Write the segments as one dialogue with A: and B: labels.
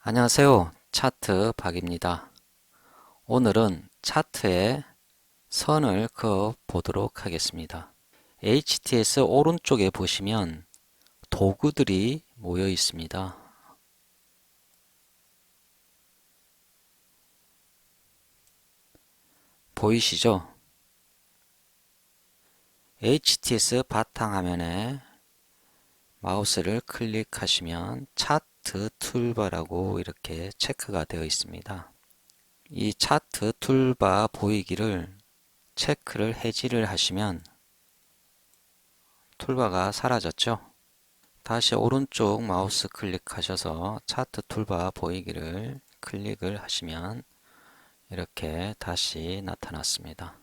A: 안녕하세요. 차트 박입니다. 오늘은 차트에 선을 그어 보도록 하겠습니다. HTS 오른쪽에 보시면 도구들이 모여 있습니다. 보이시죠? HTS 바탕화면에 마우스를 클릭하시면 차트 툴바라고 이렇게 체크가 되어 있습니다. 이 차트 툴바 보이기를 체크를 해지를 하시면 툴바가 사라졌죠? 다시 오른쪽 마우스 클릭하셔서 차트 툴바 보이기를 클릭을 하시면 이렇게 다시 나타났습니다.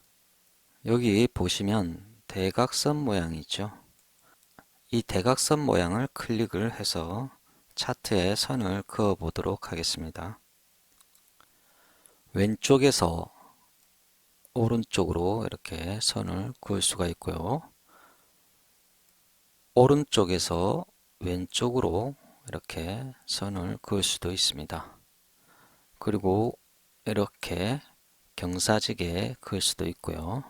A: 여기 보시면 대각선 모양이 있죠. 이 대각선 모양을 클릭을 해서 차트에 선을 그어 보도록 하겠습니다. 왼쪽에서 오른쪽으로 이렇게 선을 그을 수가 있고요. 오른쪽에서 왼쪽으로 이렇게 선을 그을 수도 있습니다. 그리고 이렇게 경사지게 그을 수도 있고요.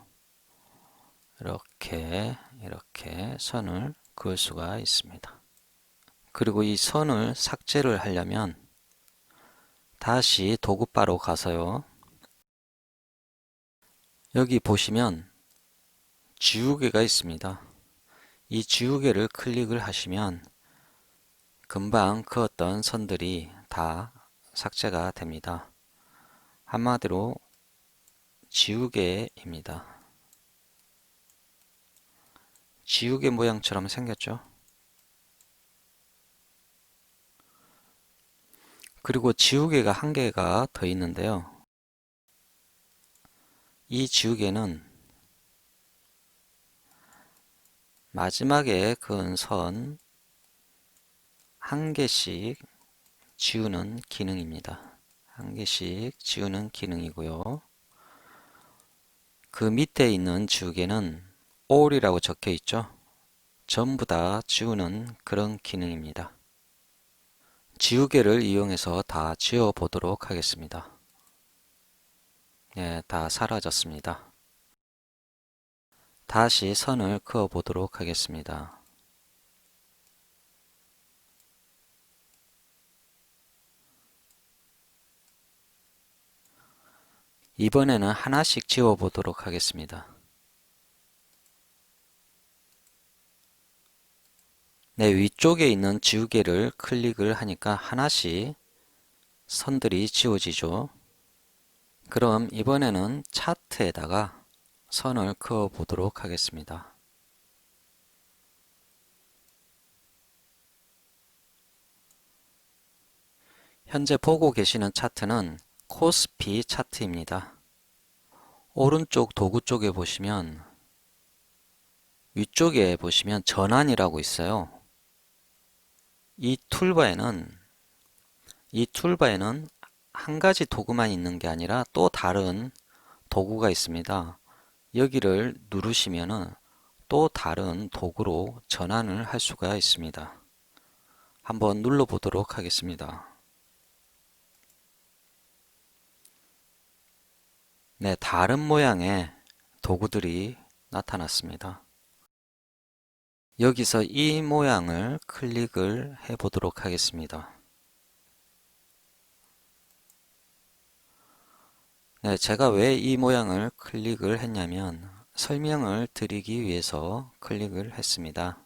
A: 이렇게 선을 그을 수가 있습니다. 그리고 이 선을 삭제를 하려면 다시 도구바로 가서요. 여기 보시면 지우개가 있습니다. 이 지우개를 클릭을 하시면 금방 그었던 선들이 다 삭제가 됩니다. 한마디로 지우개입니다. 지우개 모양처럼 생겼죠? 그리고 지우개가 한 개가 더 있는데요. 이 지우개는 마지막에 그은 선 한 개씩 지우는 기능입니다. 한 개씩 지우는 기능이고요. 그 밑에 있는 지우개는 all이라고 적혀 있죠. 전부 다 지우는 그런 기능입니다. 지우개를 이용해서 다 지워 보도록 하겠습니다. 네, 다 사라졌습니다. 다시 선을 그어 보도록 하겠습니다. 이번에는 하나씩 지워 보도록 하겠습니다. 네, 위쪽에 있는 지우개를 클릭을 하니까 하나씩 선들이 지워지죠. 그럼 이번에는 차트에다가 선을 그어 보도록 하겠습니다. 현재 보고 계시는 차트는 코스피 차트입니다. 오른쪽 도구 쪽에 보시면 위쪽에 보시면 전환이라고 있어요. 이 툴바에는 한 가지 도구만 있는 게 아니라 또 다른 도구가 있습니다. 여기를 누르시면은 또 다른 도구로 전환을 할 수가 있습니다. 한번 눌러 보도록 하겠습니다. 네, 다른 모양의 도구들이 나타났습니다. 여기서 이 모양을 클릭을 해 보도록 하겠습니다. 네, 제가 왜 이 모양을 클릭을 했냐면 설명을 드리기 위해서 클릭을 했습니다.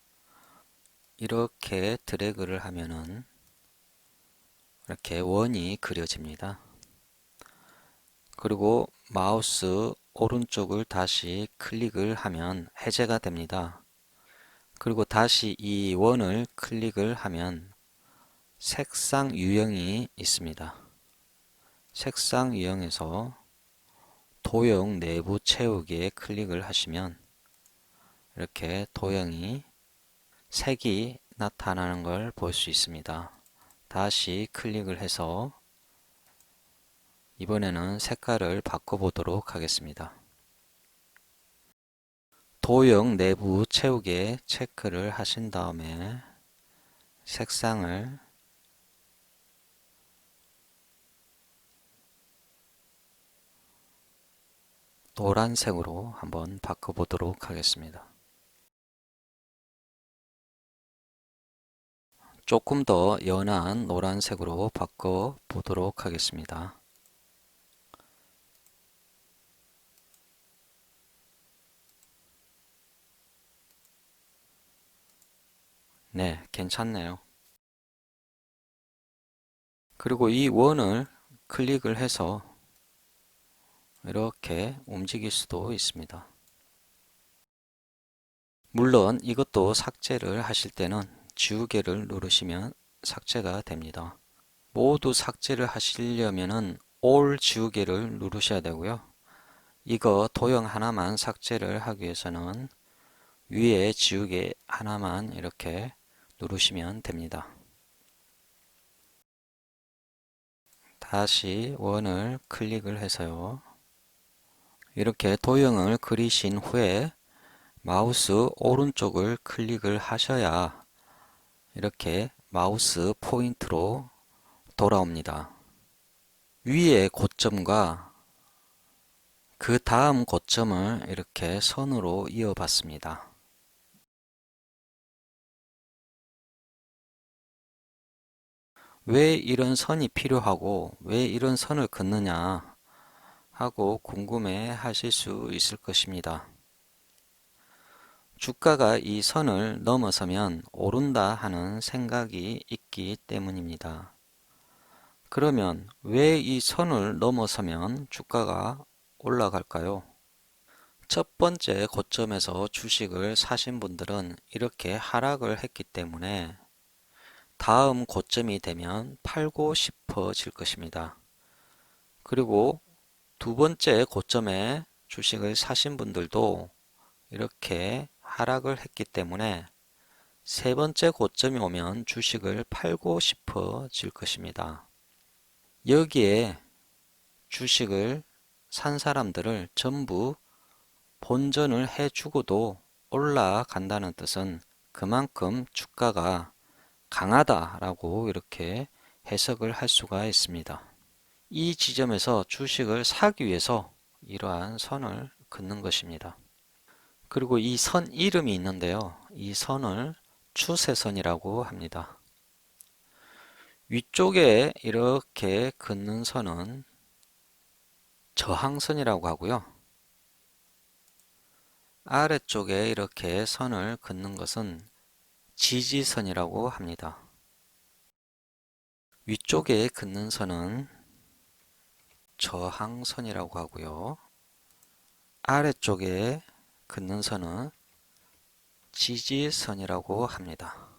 A: 이렇게 드래그를 하면은 이렇게 원이 그려집니다. 그리고 마우스 오른쪽을 다시 클릭을 하면 해제가 됩니다. 그리고 다시 이 원을 클릭을 하면 색상 유형이 있습니다. 색상 유형에서 도형 내부 채우기에 클릭을 하시면 이렇게 도형이 색이 나타나는 걸 볼 수 있습니다. 다시 클릭을 해서 이번에는 색깔을 바꿔보도록 하겠습니다. 도형 내부 채우기에 체크를 하신 다음에 색상을 노란색으로 한번 바꿔보도록 하겠습니다. 조금 더 연한 노란색으로 바꿔보도록 하겠습니다. 네, 괜찮네요. 그리고 이 원을 클릭을 해서 이렇게 움직일 수도 있습니다. 물론 이것도 삭제를 하실 때는 지우개를 누르시면 삭제가 됩니다. 모두 삭제를 하시려면은 All 지우개를 누르셔야 되고요. 이거 도형 하나만 삭제를 하기 위해서는 위에 지우개 하나만 이렇게 누르시면 됩니다. 다시 원을 클릭을 해서요. 이렇게 도형을 그리신 후에 마우스 오른쪽을 클릭을 하셔야 이렇게 마우스 포인트로 돌아옵니다. 위의 고점과 그 다음 고점을 이렇게 선으로 이어 봤습니다. 왜 이런 선이 필요하고 왜 이런 선을 긋느냐 하고 궁금해 하실 수 있을 것입니다. 주가가 이 선을 넘어서면 오른다 하는 생각이 있기 때문입니다. 그러면 왜 이 선을 넘어서면 주가가 올라갈까요? 첫 번째 고점에서 주식을 사신 분들은 이렇게 하락을 했기 때문에 다음 고점이 되면 팔고 싶어질 것입니다. 그리고 두 번째 고점에 주식을 사신 분들도 이렇게 하락을 했기 때문에 세 번째 고점이 오면 주식을 팔고 싶어질 것입니다. 여기에 주식을 산 사람들을 전부 본전을 해주고도 올라간다는 뜻은 그만큼 주가가 강하다라고 이렇게 해석을 할 수가 있습니다. 이 지점에서 주식을 사기 위해서 이러한 선을 긋는 것입니다. 그리고 이 선 이름이 있는데요. 이 선을 추세선이라고 합니다. 위쪽에 이렇게 긋는 선은 저항선이라고 하고요. 아래쪽에 이렇게 선을 긋는 것은 지지선이라고 합니다. 위쪽에 긋는 선은 저항선이라고 하고요. 아래쪽에 긋는 선은 지지선이라고 합니다.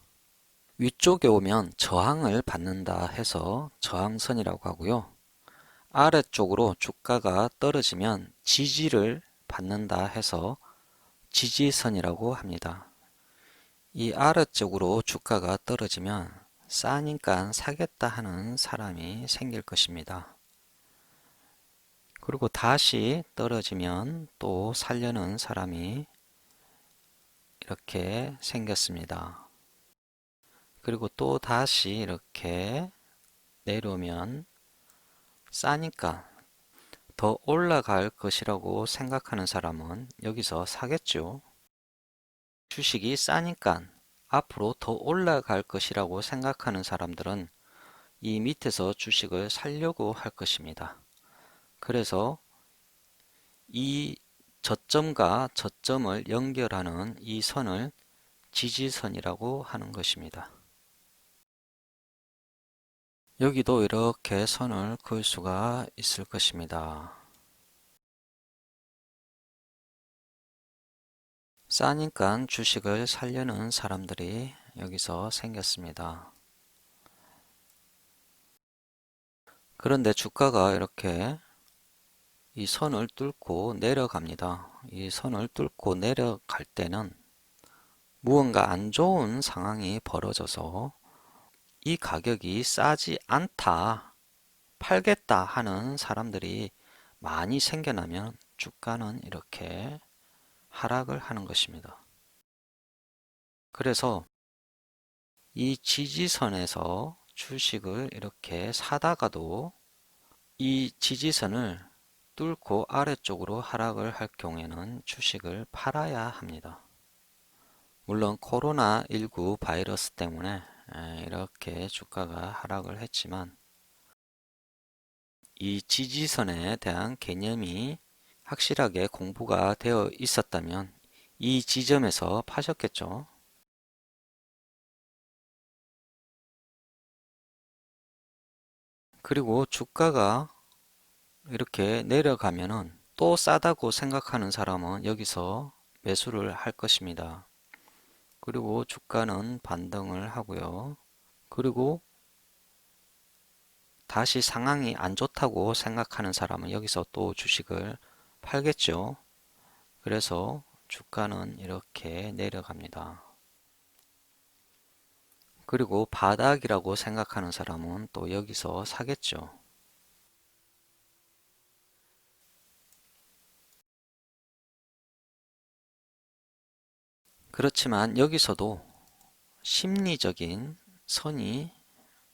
A: 위쪽에 오면 저항을 받는다 해서 저항선이라고 하고요. 아래쪽으로 주가가 떨어지면 지지를 받는다 해서 지지선이라고 합니다. 이 아래쪽으로 주가가 떨어지면 싸니까 사겠다 하는 사람이 생길 것입니다. 그리고 다시 떨어지면 또 살려는 사람이 이렇게 생겼습니다. 그리고 또 다시 이렇게 내려오면 싸니까 더 올라갈 것이라고 생각하는 사람은 여기서 사겠죠. 주식이 싸니까 앞으로 더 올라갈 것이라고 생각하는 사람들은 이 밑에서 주식을 사려고 할 것입니다. 그래서 이 저점과 저점을 연결하는 이 선을 지지선이라고 하는 것입니다. 여기도 이렇게 선을 그을 수가 있을 것입니다. 싸니까 주식을 사려는 사람들이 여기서 생겼습니다. 그런데 주가가 이렇게 이 선을 뚫고 내려갑니다. 이 선을 뚫고 내려갈 때는 무언가 안 좋은 상황이 벌어져서 이 가격이 싸지 않다, 팔겠다 하는 사람들이 많이 생겨나면 주가는 이렇게 하락을 하는 것입니다. 그래서 이 지지선에서 주식을 이렇게 사다가도 이 지지선을 뚫고 아래쪽으로 하락을 할 경우에는 주식을 팔아야 합니다. 물론 코로나19 바이러스 때문에 이렇게 주가가 하락을 했지만 이 지지선에 대한 개념이 확실하게 공부가 되어 있었다면 이 지점에서 파셨겠죠. 그리고 주가가 이렇게 내려가면은 또 싸다고 생각하는 사람은 여기서 매수를 할 것입니다. 그리고 주가는 반등을 하고요. 그리고 다시 상황이 안 좋다고 생각하는 사람은 여기서 또 주식을 팔겠죠. 그래서 주가는 이렇게 내려갑니다. 그리고 바닥이라고 생각하는 사람은 또 여기서 사겠죠. 그렇지만 여기서도 심리적인 선이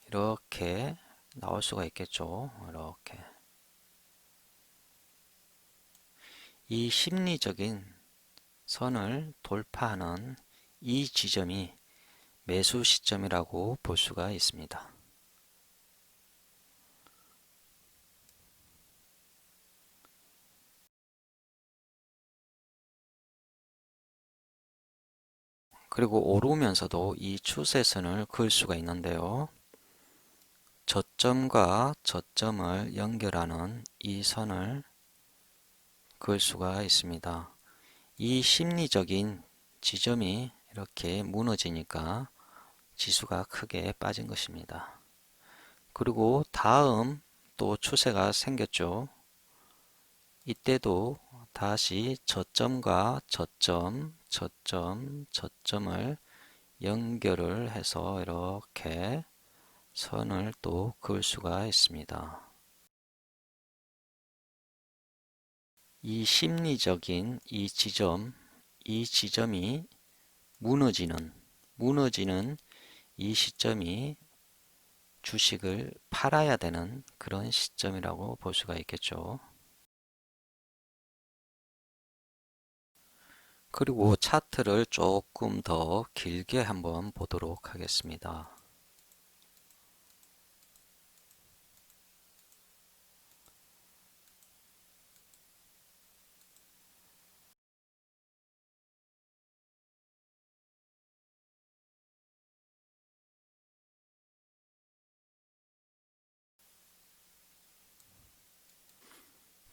A: 이렇게 나올 수가 있겠죠. 이렇게. 이 심리적인 선을 돌파하는 이 지점이 매수 시점이라고 볼 수가 있습니다. 그리고 오르면서도 이 추세선을 그을 수가 있는데요. 저점과 저점을 연결하는 이 선을 그을 수가 있습니다. 이 심리적인 지점이 이렇게 무너지니까 지수가 크게 빠진 것입니다. 그리고 다음 또 추세가 생겼죠. 이때도 다시 저점과 저점을 연결을 해서 이렇게 선을 또 그을 수가 있습니다. 이 심리적인 이 지점이 무너지는 이 시점이 주식을 팔아야 되는 그런 시점이라고 볼 수가 있겠죠. 그리고 차트를 조금 더 길게 한번 보도록 하겠습니다.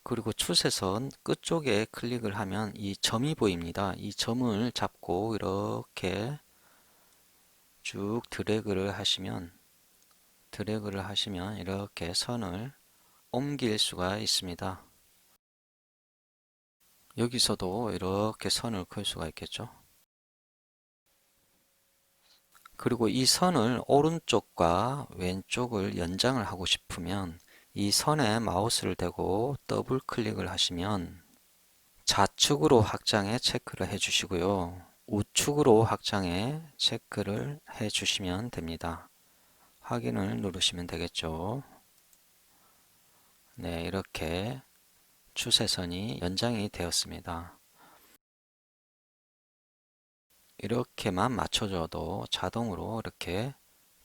A: 그리고 추세선 끝쪽에 클릭을 하면 이 점이 보입니다. 이 점을 잡고 이렇게 쭉 드래그를 하시면 이렇게 선을 옮길 수가 있습니다. 여기서도 이렇게 선을 그을 수가 있겠죠. 그리고 이 선을 오른쪽과 왼쪽을 연장을 하고 싶으면 이 선에 마우스를 대고 더블 클릭을 하시면 좌측으로 확장해 체크를 해 주시고요. 우측으로 확장해 체크를 해 주시면 됩니다. 확인을 누르시면 되겠죠. 네, 이렇게 추세선이 연장이 되었습니다. 이렇게만 맞춰줘도 자동으로 이렇게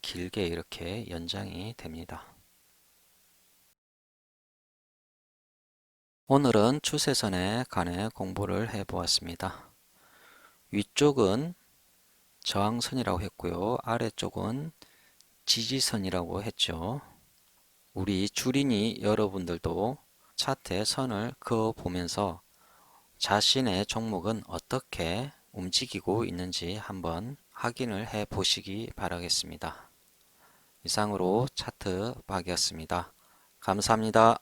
A: 길게 이렇게 연장이 됩니다. 오늘은 추세선에 관해 공부를 해 보았습니다. 위쪽은 저항선이라고 했고요. 아래쪽은 지지선이라고 했죠. 우리 주린이 여러분들도 차트에 선을 그어 보면서 자신의 종목은 어떻게 움직이고 있는지 한번 확인을 해 보시기 바라겠습니다. 이상으로 차트 박이었습니다. 감사합니다.